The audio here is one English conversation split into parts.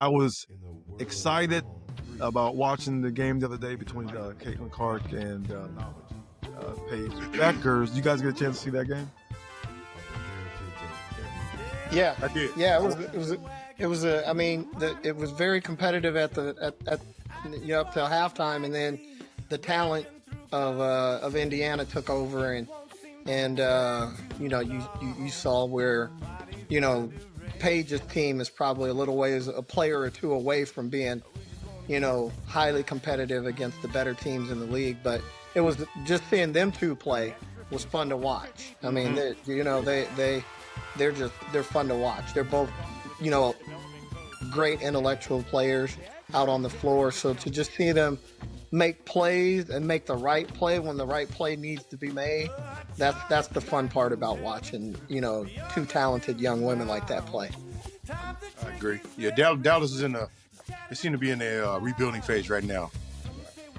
I was excited about watching the game the other day between Caitlin Clark and Paige Beckers. You guys get a chance to see that game? Yeah, I did. yeah. It was a. I mean, it was very competitive at up till halftime, and then the talent of Indiana took over, and you saw where Paige's team is probably a little ways, a player or two away from being highly competitive against the better teams in the league. But it was just seeing them two play was fun to watch. I mean, they're fun to watch. They're both great intellectual players out on the floor. So to just see them make plays and make the right play when the right play needs to be made, that's the fun part about watching two talented young women like that play. I agree. Yeah, Dallas is they seem to be in a rebuilding phase right now,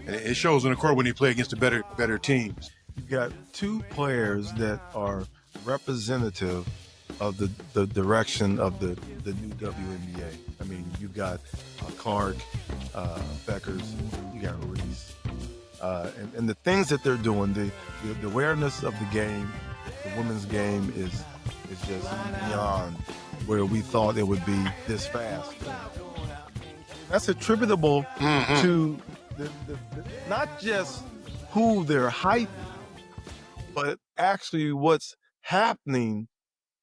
and it shows on the court when they play against the better teams. You've got two players that are representative of the direction of the new WNBA. I mean, you've got Clark, Beckers, you got Reese, and the things that they're doing, the awareness of the game, the women's game is just beyond where we thought it would be this fast. That's attributable to the not just who they're hyping, but actually what's happening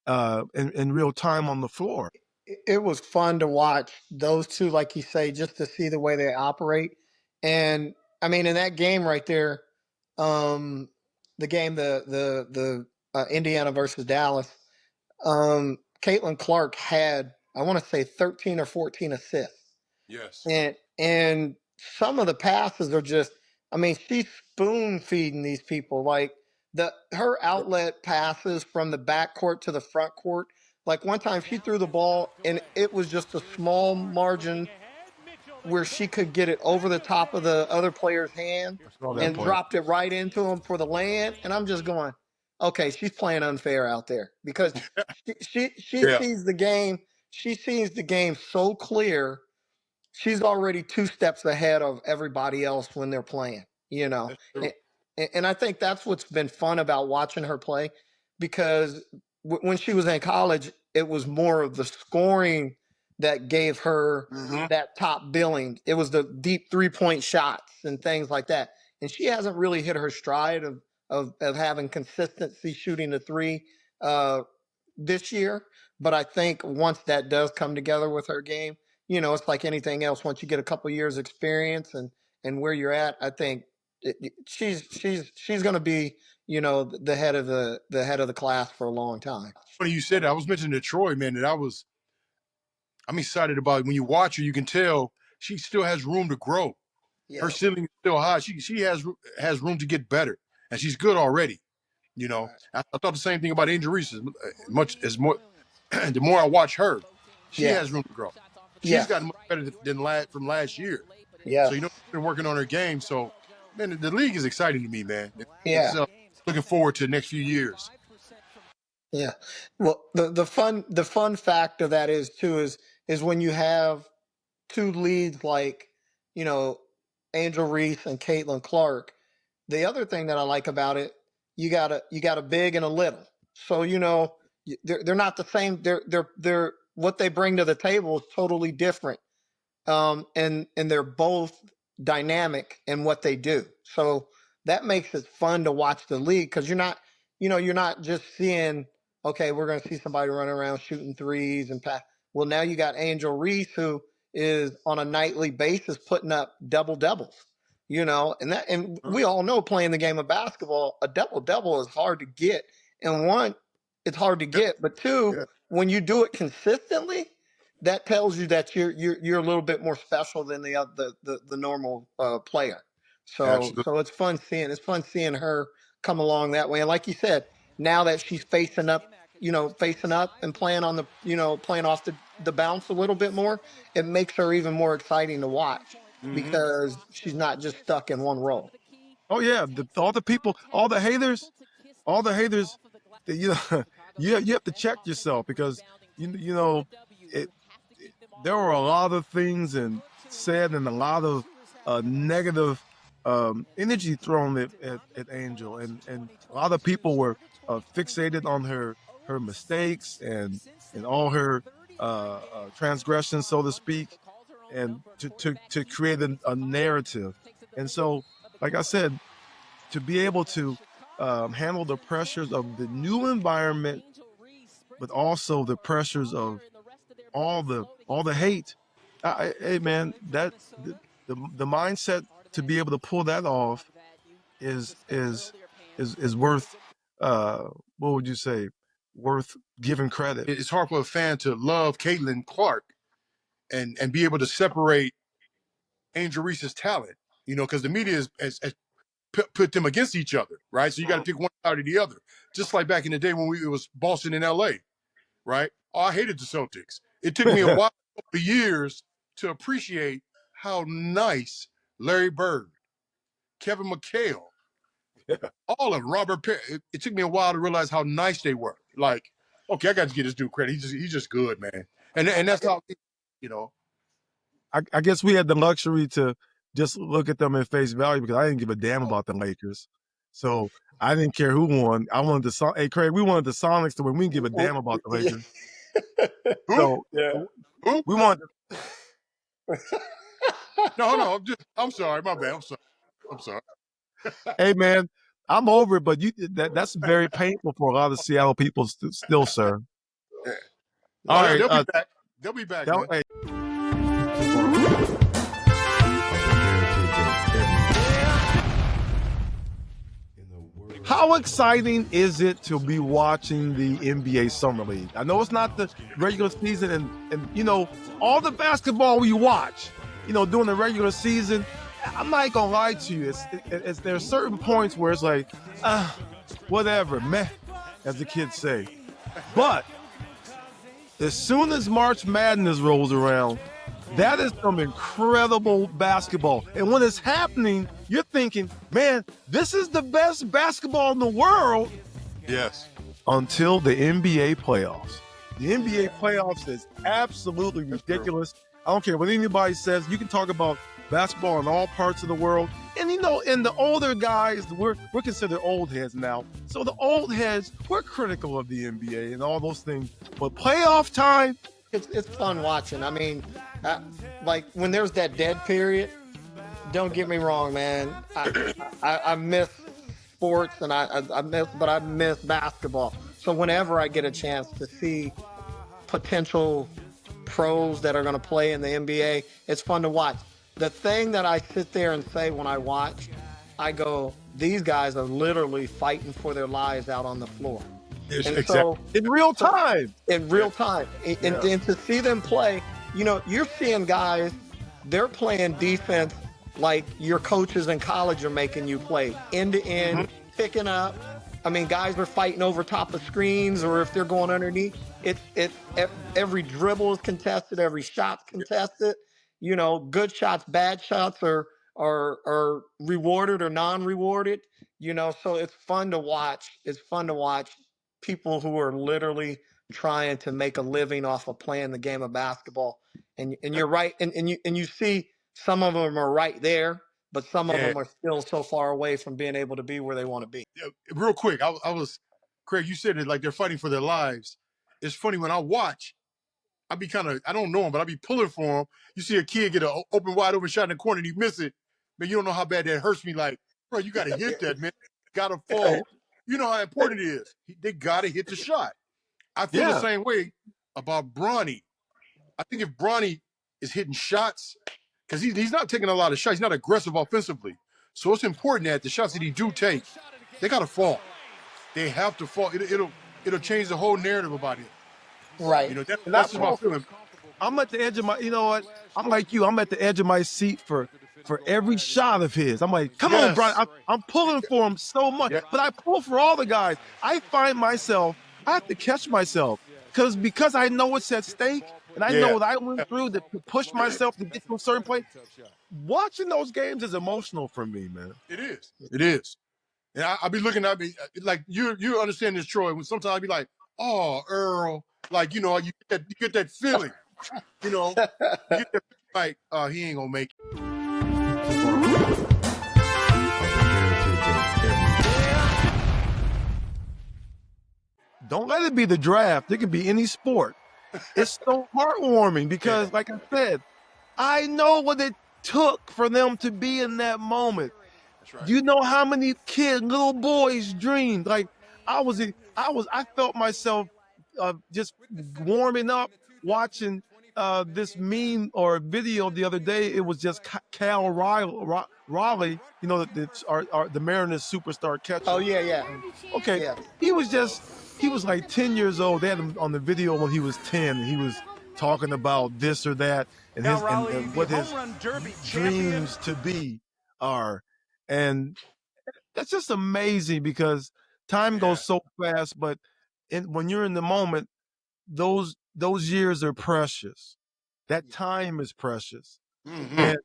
in real time on the floor. It was fun to watch those two, like you say, just to see the way they operate. And I mean, in that game right there, the game, the Indiana versus Dallas, Caitlin Clark had, I want to say 13 or 14 assists. Yes. And some of the passes are just, I mean, she's spoon feeding these people. Like her outlet passes from the backcourt to the front court. Like one time she threw the ball and it was just a small margin where she could get it over the top of the other player's hand and dropped it right into him for the land. And I'm just going, okay, she's playing unfair out there because she sees the game. She sees the game so clear. She's already two steps ahead of everybody else when they're playing, And I think that's what's been fun about watching her play, because when she was in college, it was more of the scoring that gave her that top billing. It was the deep 3-point shots and things like that. And she hasn't really hit her stride of having consistency shooting the three this year. But I think once that does come together with her game, it's like anything else. Once you get a couple years experience and where you're at, I think she's going to be, the head of the class for a long time. Funny you said that. I was mentioning to Troy, man, that I'm excited about it. When you watch her, you can tell she still has room to grow. Yeah. Her ceiling is still high. She has room to get better, and she's good already. Right. I thought the same thing about Angel Reese. The more I watch her, she has room to grow. She's gotten much better than from last year. Yeah. So she's been working on her game. So, man, the league is exciting to me, man. It's, looking forward to the next few years. Yeah. Well, the fun fact of that is when you have two leads like, Angel Reese and Caitlin Clark. The other thing that I like about it, you got a big and a little. So, they're not the same. They're what they bring to the table is totally different. And they're both dynamic in what they do. So that makes it fun to watch the league, because you're not just seeing, okay, we're going to see somebody running around shooting threes and pass. Well, now you got Angel Reese, who is on a nightly basis putting up double-doubles, and we all know, playing the game of basketball, a double-double is hard to get. And one, it's hard to get, but two, when you do it consistently, that tells you that you're a little bit more special than the normal player. So it's fun seeing her come along that way. And like you said, now that she's facing up and playing on the playing off the bounce a little bit more, it makes her even more exciting to watch, because she's not just stuck in one role. Oh yeah, all the haters, you have to check yourself, because there were a lot of things and said and a lot of negative energy thrown at Angel, and a lot of people were fixated on her mistakes and all her transgressions, so to speak, and to create a narrative. And so, like I said, to be able to handle the pressures of the new environment, but also the pressures of all the hate. Hey man, that the mindset to be able to pull that off is worth what would you say? Worth giving credit. It's hard for a fan to love Caitlin Clark and be able to separate Angel Reese's talent, because the media has put them against each other, right? So you got to pick one side or the other. Just like back in the day when it was Boston and LA, right? Oh, I hated the Celtics. It took me a while, for years, to appreciate how nice Larry Bird, Kevin McHale, all of them, Robert Perry. It took me a while to realize how nice they were. Like, okay, I got to give this dude credit. He's just good, man. And that's how, I guess we had the luxury to just look at them at face value because I didn't give a damn about the Lakers. So I didn't care who won. I wanted the hey Craig, we wanted the Sonics to win. We didn't give a damn about the Lakers. Who? So Who? we want. No. I'm sorry. My bad. I'm sorry. Hey man, I'm over it, but that's very painful for a lot of Seattle people still, sir. Yeah. All right, they'll be back. They'll be back, man. Hey. How exciting is it to be watching the NBA Summer League? I know it's not the regular season, and all the basketball we watch, during the regular season, I'm not gonna lie to you. It's there are certain points where it's like, whatever, meh, as the kids say. But as soon as March Madness rolls around, that is some incredible basketball. And when it's happening, you're thinking, man, this is the best basketball in the world. Yes. Until the NBA playoffs. The NBA playoffs is absolutely ridiculous. I don't care what anybody says. You can talk about basketball in all parts of the world. And and the older guys, we're considered old heads now. So the old heads, we're critical of the NBA and all those things. But playoff time, it's fun watching. I mean, like when there's that dead period, don't get me wrong, man. I miss sports and I miss basketball. So whenever I get a chance to see potential pros that are going to play in the NBA, it's fun to watch. The thing that I sit there and say when I watch, I go, these guys are literally fighting for their lives out on the floor. And so in real time. And to see them play, you're seeing guys, they're playing defense like your coaches in college are making you play, end to end, picking up. I mean, guys are fighting over top of screens, or if they're going underneath, it's every dribble is contested, every shot's contested. Good shots, bad shots are rewarded or non-rewarded. So it's fun to watch. It's fun to watch people who are literally trying to make a living off of playing the game of basketball. And you're right, and you see some of them are right there, but some of them are still so far away from being able to be where they want to be. Real quick, I was, Craig, you said it like they're fighting for their lives. It's funny when I watch, I don't know him, but I be pulling for him. You see a kid get an wide open shot in the corner and he miss it. Man, you don't know how bad that hurts me. Like, bro, you got to hit that, man. Got to fall. You know how important it is. They got to hit the shot. I feel the same way about Bronny. I think if Bronny is hitting shots, because he's not taking a lot of shots. He's not aggressive offensively. So it's important that the shots that he do take, they got to fall. They have to fall. It'll change the whole narrative about him. Right. That's just my feeling. I'm at the edge of my, I'm like you. I'm at the edge of my seat for every shot of his. I'm like, come on, Brian. I'm pulling for him so much, but I pull for all the guys. I find myself, I have to catch myself because I know it's at stake and I know what I went through to push myself to get to a certain point. Watching those games is emotional for me, man. It is. And I be looking at me like you understand this, Troy. When sometimes I be like, oh, Earl, like you get that feeling. You know, you get that like, he ain't gonna make it. Don't let it be the draft. It could be any sport. It's so heartwarming because, like I said, I know what it took for them to be in that moment. That's right. Do you know how many kids, little boys, dreamed? Like I felt myself just warming up watching this meme or video the other day. It was just Cal Raleigh, you know, the Mariners superstar catcher. Oh yeah. Okay, Yeah. he was like 10 years old. They had him on the video when he was 10, and he was talking about this or that and what his dreams to be are. And that's just amazing because time goes so fast, but when you're in the moment, those years are precious. That time is precious. Mm-hmm. And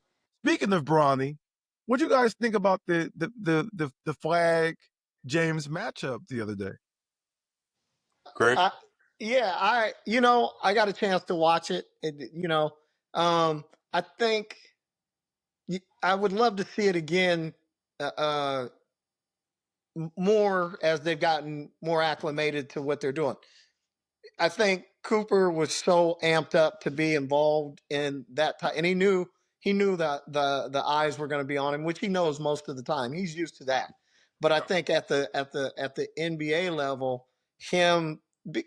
speaking of Bronny, what do you guys think about the Flag James matchup the other day? Great. I got a chance to watch it. I think I would love to see it again. More as they've gotten more acclimated to what they're doing. I think Cooper was so amped up to be involved in that time, and he knew that the eyes were going to be on him, which he knows most of the time. He's used to that. But I think at the NBA level,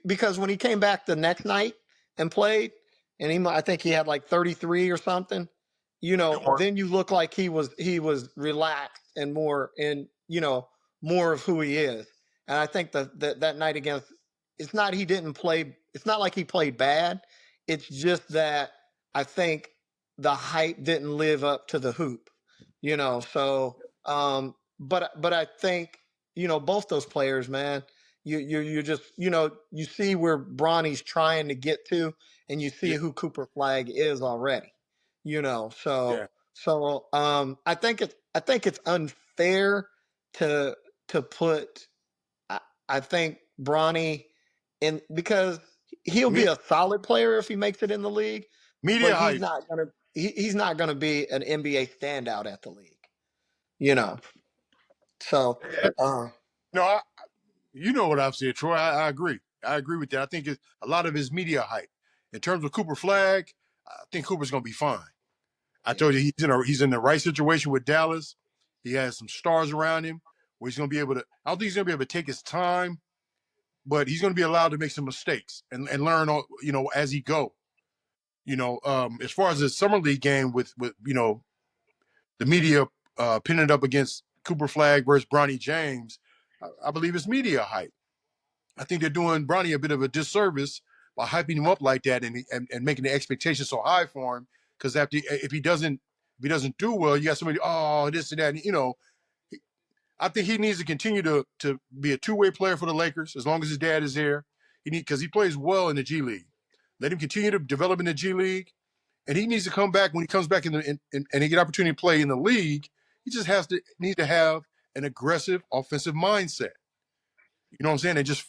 because when he came back the next night and played, and I think he had like 33 or something. Then you look like he was relaxed and more more of who he is. And I think that night against, it's not he didn't play. It's not like he played bad. It's just that I think the hype didn't live up to the hoop. So but I think both those players, man. You just you see where Bronny's trying to get to, and you see who Cooper Flag is already. I think it's unfair to put I think Bronny in, because he'll be a solid player if he makes it in the league. Media But hype. he's not gonna be an NBA standout at the league. So No, you know what I've said, Troy. I agree. I agree with that. I think it's a lot of his media hype. In terms of Cooper Flag, I think Cooper's going to be fine. I told you he's in the right situation with Dallas. He has some stars around him where he's going to be able to. I don't think he's going to be able to take his time, but he's going to be allowed to make some mistakes and learn, as he go. As far as the summer league game with the media pinning it up against Cooper Flag versus Bronny James, I believe it's media hype. I think they're doing Bronny a bit of a disservice by hyping him up like that and making the expectations so high for him. Because if he doesn't do well, you got somebody, this and that. And, I think he needs to continue to be a two-way player for the Lakers as long as his dad is there. Because he plays well in the G League. Let him continue to develop in the G League, and he needs to come back when he comes back and he get opportunity to play in the league. He just needs to have an aggressive offensive mindset. You know what I'm saying? And just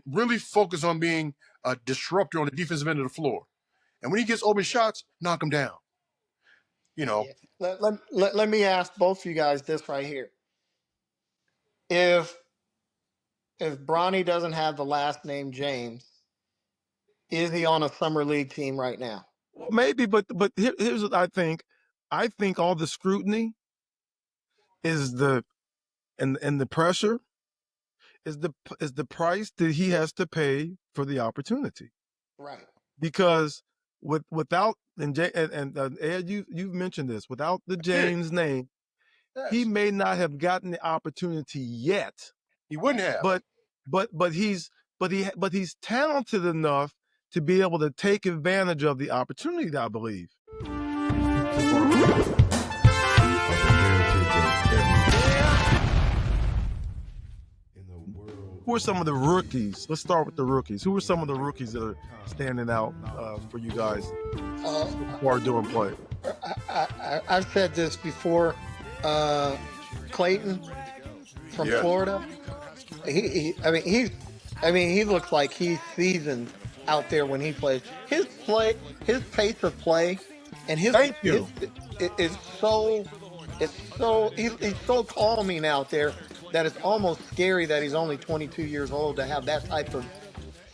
really focus on being a disruptor on the defensive end of the floor. And when he gets open shots, knock him down. Let me ask both of you guys this right here. If Bronny doesn't have the last name James, is he on a summer league team right now? Well, maybe, but here's what I think. I think all the scrutiny is the pressure is the price that he has to pay for the opportunity. Right. Because without and Ed, you've mentioned this, without the James name, he may not have gotten the opportunity yet. He wouldn't have. But he's talented enough to be able to take advantage of the opportunity, I believe. Who are some of the rookies? Let's start with the rookies. Who are some of the rookies that are standing out for you guys who are doing play? I've said this before. Clayton from Florida. He looks like he's seasoned out there when he plays. His pace of play, and Thank you. is so he's so calming out there that it's almost scary that he's only 22 years old to have that type of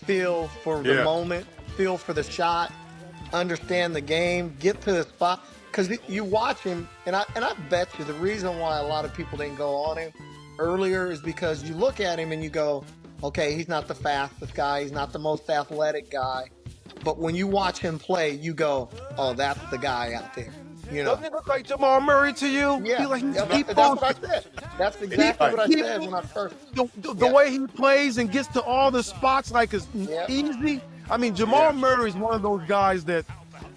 feel for the Yeah. moment, feel for the shot, understand the game, get to the spot. Because you watch him, and I bet you the reason why a lot of people didn't go on him earlier is because you look at him and you go, okay, he's not the fastest guy, he's not the most athletic guy, but when you watch him play, you go, oh, that's the guy out there. You know? Doesn't it look like Jamal Murray to you? Yeah, that's what I said. That's exactly what I said when I first. The way he plays and gets to all the spots like it's easy. I mean, Jamal Murray is one of those guys that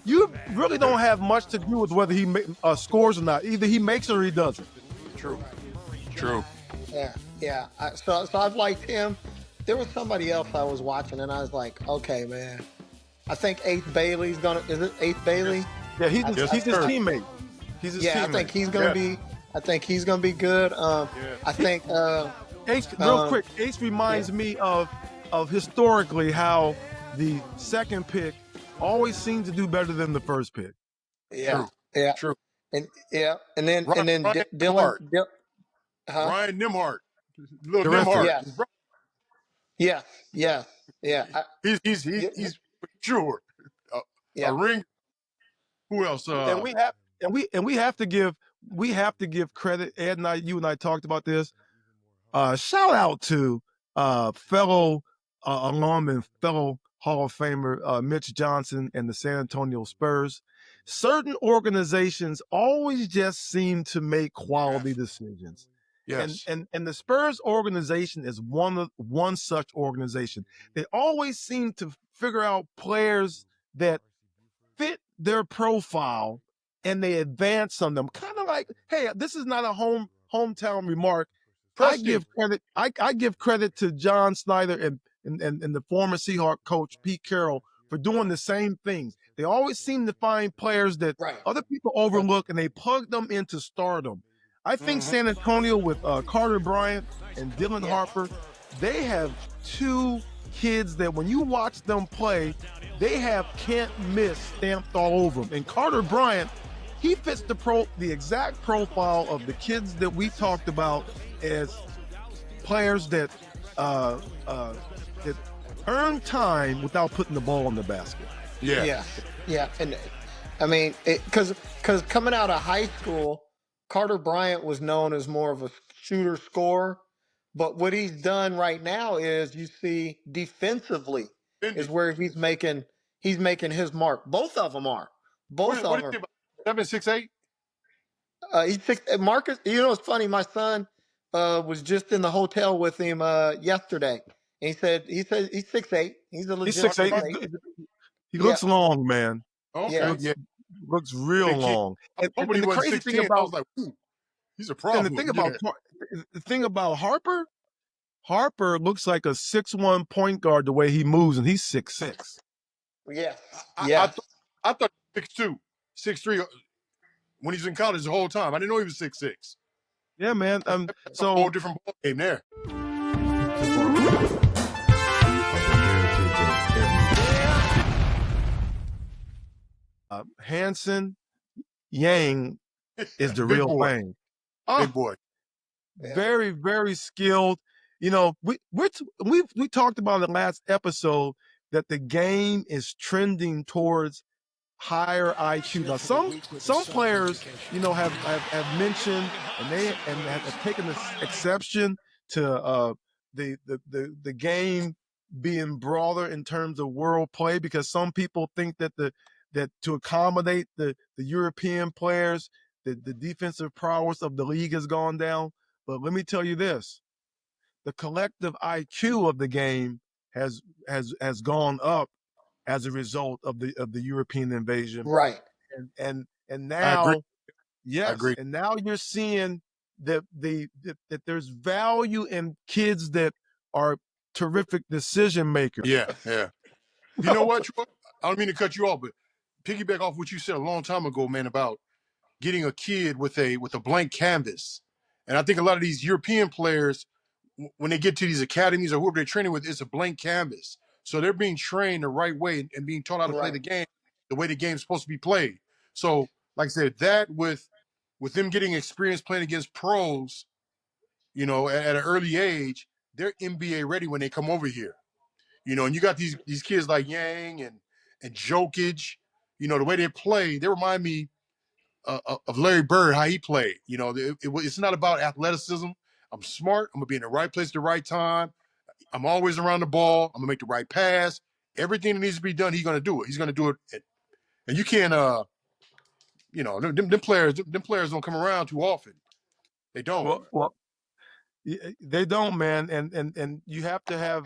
you really don't have much to do with whether he scores or not. Either he makes it or he doesn't. True. Yeah. So I've liked him. There was somebody else I was watching, and I was like, okay, man. I think Ace Bailey's gonna. Is it Ace Bailey? Yeah, he's his teammate. He's his teammate. I think he's gonna be. I think he's gonna be good. I think. Ace, real quick, Ace reminds me of historically how the second pick always seemed to do better than the first pick. True. And then Dylan. Ryan Nimhart. Little Nimhart. Yeah. He's sure. A ring. Who else? And we have to give credit. Ed and you and I talked about this. Shout out to fellow alum and fellow Hall of Famer Mitch Johnson and the San Antonio Spurs. Certain organizations always just seem to make quality decisions. Yes. And the Spurs organization is one such organization. They always seem to figure out players that fit their profile and they advance on them. Kind of like, hey, this is not a hometown remark. I give credit to John Snyder and the former Seahawk coach Pete Carroll for doing the same things. They always seem to find players that other people overlook and they plug them into stardom. I think San Antonio with Carter Bryant and Dylan Harper, they have two kids that when you watch them play, they have can't miss stamped all over them. And Carter Bryant, he fits the exact profile of the kids that we talked about as players that that earn time without putting the ball in the basket. Yeah. And I mean, because coming out of high school, Carter Bryant was known as more of a shooter scorer, but what he's done right now is you see defensively is where he's making his mark. Both of them are. Both of them. 7'6" 8"? He's six. Marcus, you know, it's funny. My son was just in the hotel with him yesterday, and he said he's 6'8". He's a legit 6'8". He looks long, man. Okay. Looks real long. And the crazy thing about, I was like, ooh, he's a problem. And the thing about Harper looks like a 6'1" point guard the way he moves, and he's 6'6". Yeah. I thought 6'2", 6'3" when he's in college the whole time. I didn't know he was 6'6". Yeah, man. So a whole different ball game there. Hanson Yang is the real thing. Big boy. Very, very skilled. You know, we talked about in the last episode that the game is trending towards higher IQ. Now, some players, you know, have mentioned and have taken this exception to the game being broader in terms of world play, because some people think that that to accommodate the European players, the defensive prowess of the league has gone down. But let me tell you this: the collective IQ of the game has gone up as a result of the European invasion. Right. And now, I agree. yes, I agree. and now you're seeing that there's value in kids that are terrific decision makers. Yeah. You know what, Troy? I don't mean to cut you off, but piggyback off what you said a long time ago, man, about getting a kid with a blank canvas. And I think a lot of these European players, when they get to these academies or whoever they're training with, it's a blank canvas. So they're being trained the right way and being taught how to play the game the way the game's supposed to be played. So, like I said, that with them getting experience playing against pros, at an early age, they're NBA ready when they come over here. And you got these kids like Yang and Jokic. The way they play, they remind me of Larry Bird, how he played. It's not about athleticism. I'm smart. I'm gonna be in the right place at the right time. I'm always around the ball. I'm gonna make the right pass. Everything that needs to be done, he's gonna do it. He's gonna do it. And you can't, them players don't come around too often. They don't. Well, they don't, man, and you have to have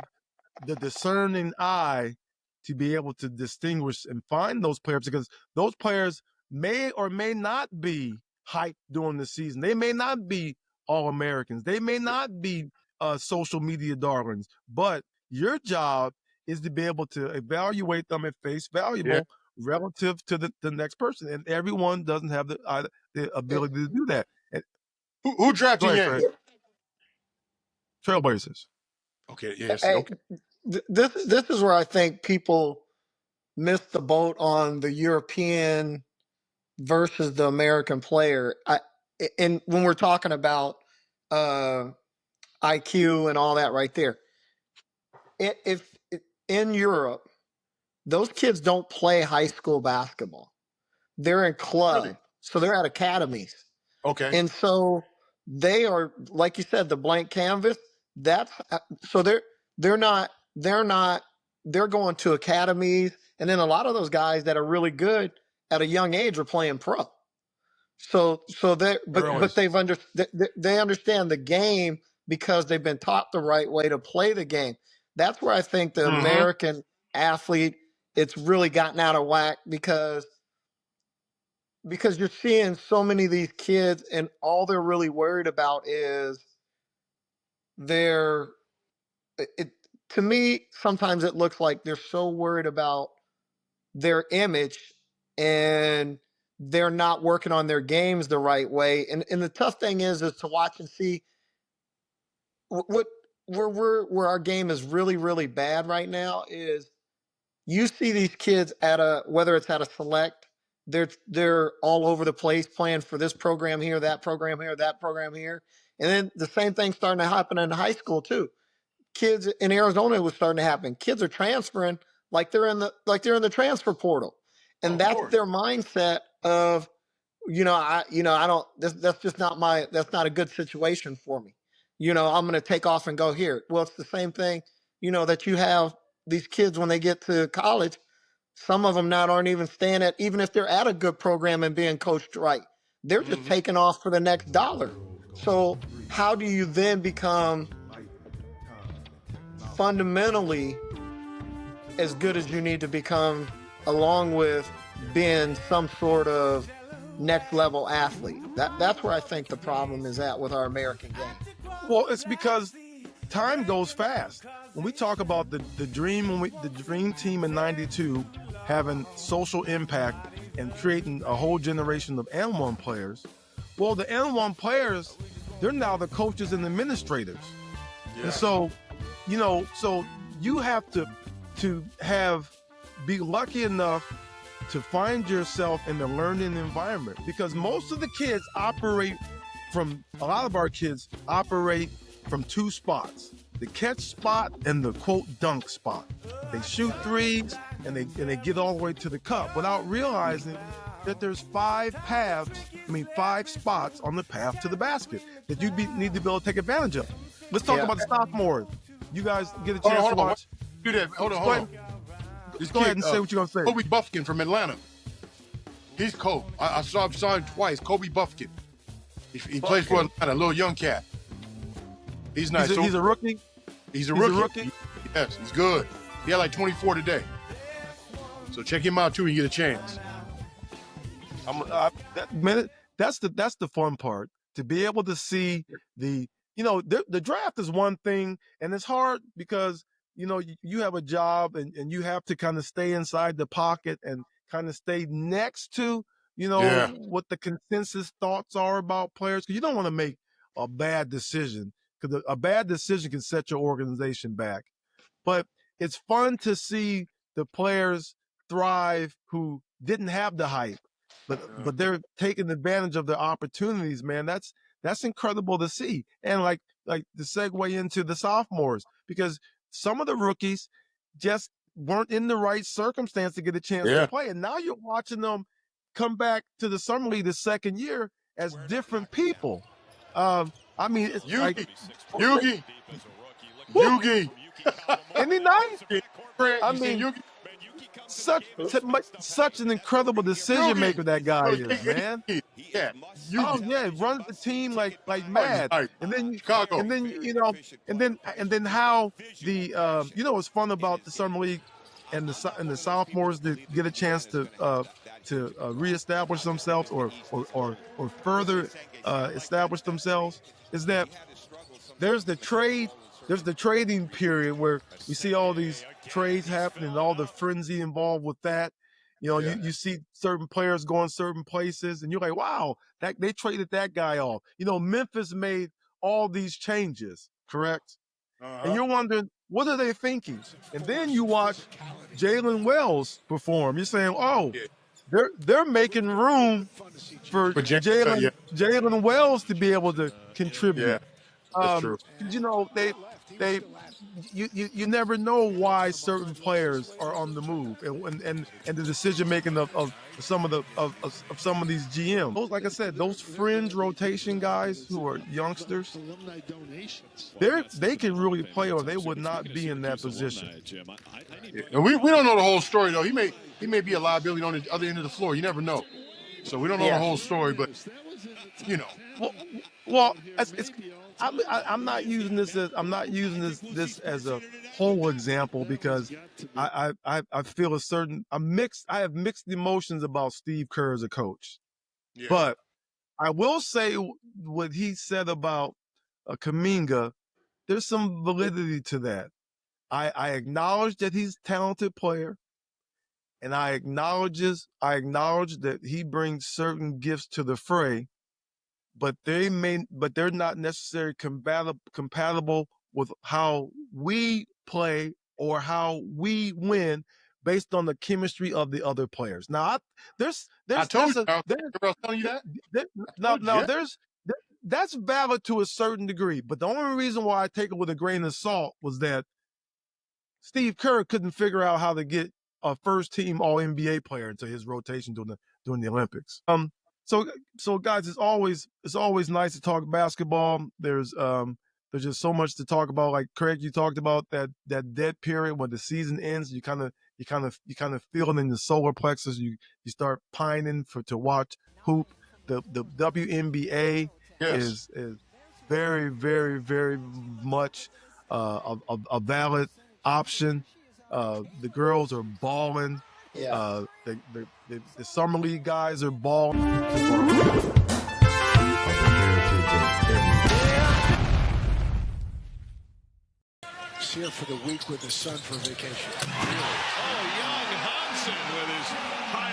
the discerning eye to be able to distinguish and find those players, because those players may or may not be hyped during the season. They may not be all Americans. They may not be social media darlings. But your job is to be able to evaluate them at face value relative to the next person, and everyone doesn't have the ability to do that. Who drafted Yang? Trailblazers. Okay, yes. Hey, this is where I think people miss the boat on the European versus the American player. And when we're talking about IQ and all that right there, if in Europe, those kids don't play high school basketball. They're in club, Really? so they're at academies. Okay. And so they are, like you said, the blank canvas. That's so they're going to academies, and then a lot of those guys that are really good at a young age are playing pro. So they but they understand the game because they've been taught the right way to play the game. That's where I think the American athlete, it's really gotten out of whack because you're seeing so many of these kids and all they're really worried about is their it to me sometimes it looks like they're so worried about their image and they're not working on their games the right way. And the tough thing is to watch and see what where our game is really, really bad right now is you see these kids at whether it's at a select, they're all over the place playing for this program here, that program here, that program here. And then the same thing's starting to happen in high school too. Kids in Arizona, it was starting to happen. Kids are transferring like they're in the transfer portal. And that's their mindset of, I don't, that's just not that's not a good situation for me. I'm going to take off and go here. Well, it's the same thing, that you have these kids when they get to college. Some of them now aren't even staying at, even if they're at a good program and being coached right, they're just taking off for the next dollar. So how do you then become fundamentally as good as you need to become, along with being some sort of next level athlete? That's where I think the problem is at with our American game. Well, it's because time goes fast. When we talk about the dream, the dream team in '92 having social impact and creating a whole generation of N1 players, well, the N1 players, they're now the coaches and administrators. Yeah. And so, so you have to be lucky enough to find yourself in the learning environment, because most of the kids a lot of our kids operate from two spots: the catch spot and the quote dunk spot. They shoot threes and they get all the way to the cup without realizing that there's five spots on the path to the basket that you need to be able to take advantage of. Let's talk about the sophomores. You guys get a chance to watch. Do that. Hold on. Go ahead and say what you're going to say. Kobe Bufkin from Atlanta. He's Kobe. I saw him twice. Kobe Bufkin. He plays for Atlanta, a little young cat. He's nice. He's a rookie? He's a rookie? Yes, he's good. He had like 24 today. So check him out too when you get a chance. That's the fun part, to be able to see the draft is one thing, and it's hard because you have a job and you have to kind of stay inside the pocket and kind of stay next to what the consensus thoughts are about players, because you don't want to make a bad decision, because a bad decision can set your organization back. But it's fun to see the players thrive who didn't have the hype, but they're taking advantage of their opportunities, man. That's incredible to see. And like the segue into the sophomores, because some of the rookies just weren't in the right circumstance to get a chance to play. And now you're watching them come back to the summer league the second year as different people. I mean, it's Yugi, like Yugi. Any night? I You seen mean, Yugi? such an incredible decision maker that guy is, man. Yeah, Oh Yugi. yeah, runs the team like Oh, he's mad. nice. And then Chicago. and then how the what's fun about the summer league and the sophomores that get a chance to reestablish themselves or further establish themselves is that there's the trading period where we see all these trades happening and all the frenzy involved with that. You see certain players going certain places and you're like, wow, that they traded that guy off. Memphis made all these changes, correct? And you're wondering, what are they thinking? And then you watch Jalen Wells perform. You're saying, oh, they're making room for Jalen Wells to be able to contribute. Yeah, that's true. You never know why certain players are on the move and the decision making of some of these GMs. Those, like I said, those fringe rotation guys who are youngsters, they can really play or they would not be in that position. And we don't know the whole story though. He may be a liability on the other end of the floor. You never know. So we don't know the whole story, but Well, I'm not using this as a whole example because I feel I have mixed emotions about Steve Kerr as a coach. Yeah. But I will say what he said about Kuminga, there's some validity to that. I acknowledge that he's a talented player, and I acknowledge that he brings certain gifts to the fray. But they're not necessarily compatible with how we play or how we win based on the chemistry of the other players. Now, that's valid to a certain degree. But the only reason why I take it with a grain of salt was that Steve Kerr couldn't figure out how to get a first-team All-NBA player into his rotation during the Olympics. So guys, it's always nice to talk basketball. There's just so much to talk about. Like Craig, you talked about that dead period when the season ends. You kind of feel it in the solar plexus. You start pining to watch hoop. The WNBA is very, very, very much a valid option. The girls are balling. Yeah. The summer league guys are balling. He's here for the week with his son for vacation. Oh, young Hansen with his high